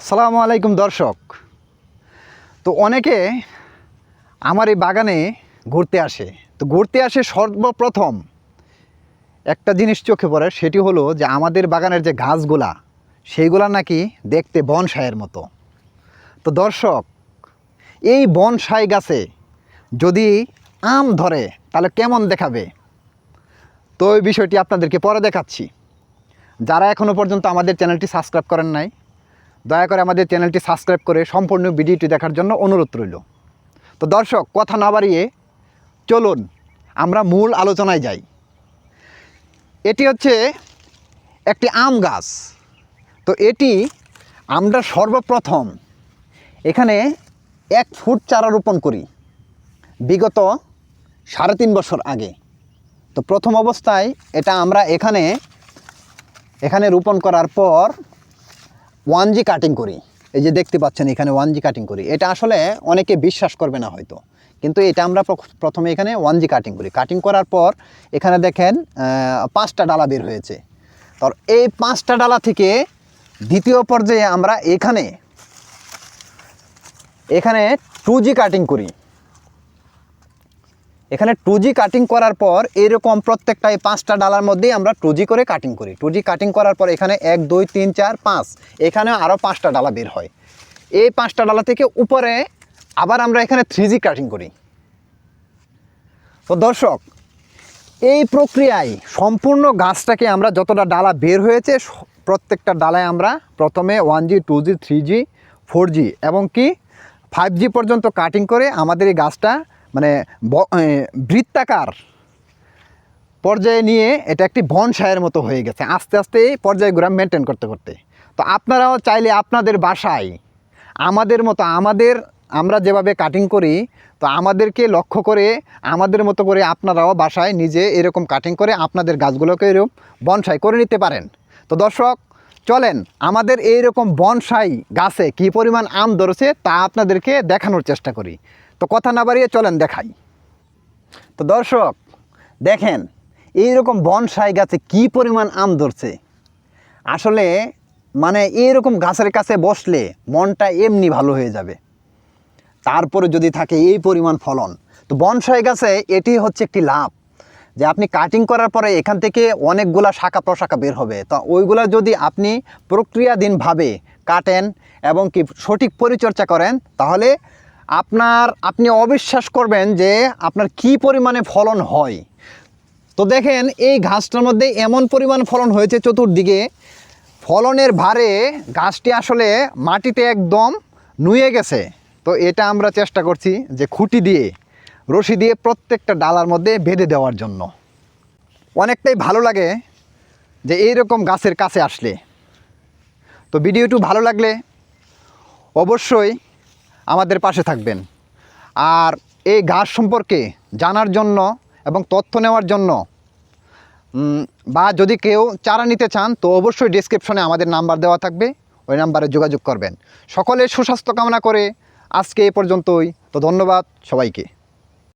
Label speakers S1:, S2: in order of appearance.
S1: আসসালামু আলাইকুম দর্শক। তো অনেকে আমার এই বাগানে ঘুরতে আসে। তো ঘুরতে আসে সর্বপ্রথম একটা জিনিস চোখে পড়ে, সেটি হলো যে আমাদের বাগানের যে গাছগুলা সেইগুলা নাকি দেখতে বনসাইয়ের মতো। তো দর্শক, এই বনসাই গাছে যদি আম ধরে তাহলে কেমন দেখাবে, তো এই বিষয়টি আপনাদেরকে পরে দেখাচ্ছি। যারা এখনও পর্যন্ত আমাদের চ্যানেলটি সাবস্ক্রাইব করেন নাই, দয়া করে আমাদের চ্যানেলটি সাবস্ক্রাইব করে সম্পূর্ণ ভিডিওটি দেখার জন্য অনুরোধ রইল। তো দর্শক, কথা না বাড়িয়ে চলুন আমরা মূল আলোচনায় যাই। এটি হচ্ছে একটি আম গাছ। তো এটি আমরা সর্বপ্রথম এখানে 1 ফুট চারা রোপণ করি বিগত 3.5 বছর আগে। তো প্রথম অবস্থায় এটা আমরা এখানে রোপণ করার পর 1G কাটিং করি। এই যে দেখতে পাচ্ছেন এখানে 1G কাটিং করি। এটা আসলে অনেকে বিশ্বাস করবে না হয়তো, কিন্তু এটা আমরা প্রথমে এখানে 1G কাটিং করি। কাটিং করার পর এখানে দেখেন 5টা ডালা বের হয়েছে। তো এই 5টা ডালা থেকে দ্বিতীয় পর্যায়ে আমরা এখানে 2G কাটিং করি। এখানে 2G কাটিং করার পর এরকম প্রত্যেকটা এই 5টা ডালার মধ্যেই আমরা 2G করে কাটিং করি। 2G কাটিং করার পর এখানে 1 2 3 4 5 এখানে আরও 5টা ডালা বের হয়। এই 5টা ডালা থেকে উপরে আবার আমরা এখানে 3G কাটিং করি। তো দর্শক, এই প্রক্রিয়ায় সম্পূর্ণ গাছটাকে আমরা যতটা ডালা বের হয়েছে প্রত্যেকটা ডালায় আমরা প্রথমে 1G 2G 3G 4G এবং কি 5G পর্যন্ত কাটিং করে আমাদের এই গাছটা মানে বৃত্তাকার পর্যায়ে নিয়ে এটা একটি বনসাইয়ের মতো হয়ে গেছে। আস্তে আস্তে এই পর্যায়গুলো মেনটেন করতে করতে তো আপনারাও চাইলে আপনাদের বাসায় আমাদের মতো আমরা যেভাবে কাটিং করি, তো আমাদেরকে লক্ষ্য করে আমাদের মতো করে আপনারাও বাসায় নিজে এরকম কাটিং করে আপনাদের গাছগুলোকে এরকম বনসাই করে নিতে পারেন। তো দর্শক, চলেন আমাদের এইরকম বনসাই গাছে কী পরিমাণ আম ধরেছে তা আপনাদেরকে দেখানোর চেষ্টা করি। তো কথা না বাড়িয়ে চলেন দেখাই। তো দর্শক দেখেন এইরকম বনসাই গাছে কি পরিমাণ আম ধরছে। আসলে মানে এইরকম গাছের কাছে বসলে মনটা এমনি ভালো হয়ে যাবে, তারপরে যদি থাকে এই পরিমাণ ফলন। তো বনসাই গাছে এটি হচ্ছে একটি লাভ যে আপনি কাটিং করার পরে এখান থেকে অনেকগুলা শাখা প্রশাখা বের হবে। তো ওইগুলা যদি আপনি প্রক্রিয়াধীনভাবে কাটেন এবং কি সঠিক পরিচর্যা করেন তাহলে আপনি অবিশ্বাস করবেন যে আপনার কি পরিমাণে ফলন হয়। তো দেখেন এই গাছটার মধ্যে এমন পরিমাণ ফলন হয়েছে, চতুর্দিকে ফলনের ভারে গাছটি আসলে মাটিতে একদম নুয়ে গেছে। তো এটা আমরা চেষ্টা করছি যে খুঁটি দিয়ে রশি দিয়ে প্রত্যেকটা ডালার মধ্যে বেঁধে দেওয়ার জন্য। অনেকটাই ভালো লাগে যে এইরকম গাছের কাছে আসলে। তো ভিডিওটি ভালো লাগলে অবশ্যই আমাদের পাশে থাকবেন। আর এই গাছ সম্পর্কে জানার জন্য এবং তথ্য নেওয়ার জন্য বা যদি কেউ চারা নিতে চান তো অবশ্যই ডেসক্রিপশনে আমাদের নাম্বার দেওয়া থাকবে, ওই নাম্বারে যোগাযোগ করবেন। সকলের সুস্বাস্থ্য কামনা করে আজকে এ পর্যন্তই। তো ধন্যবাদ সবাইকে।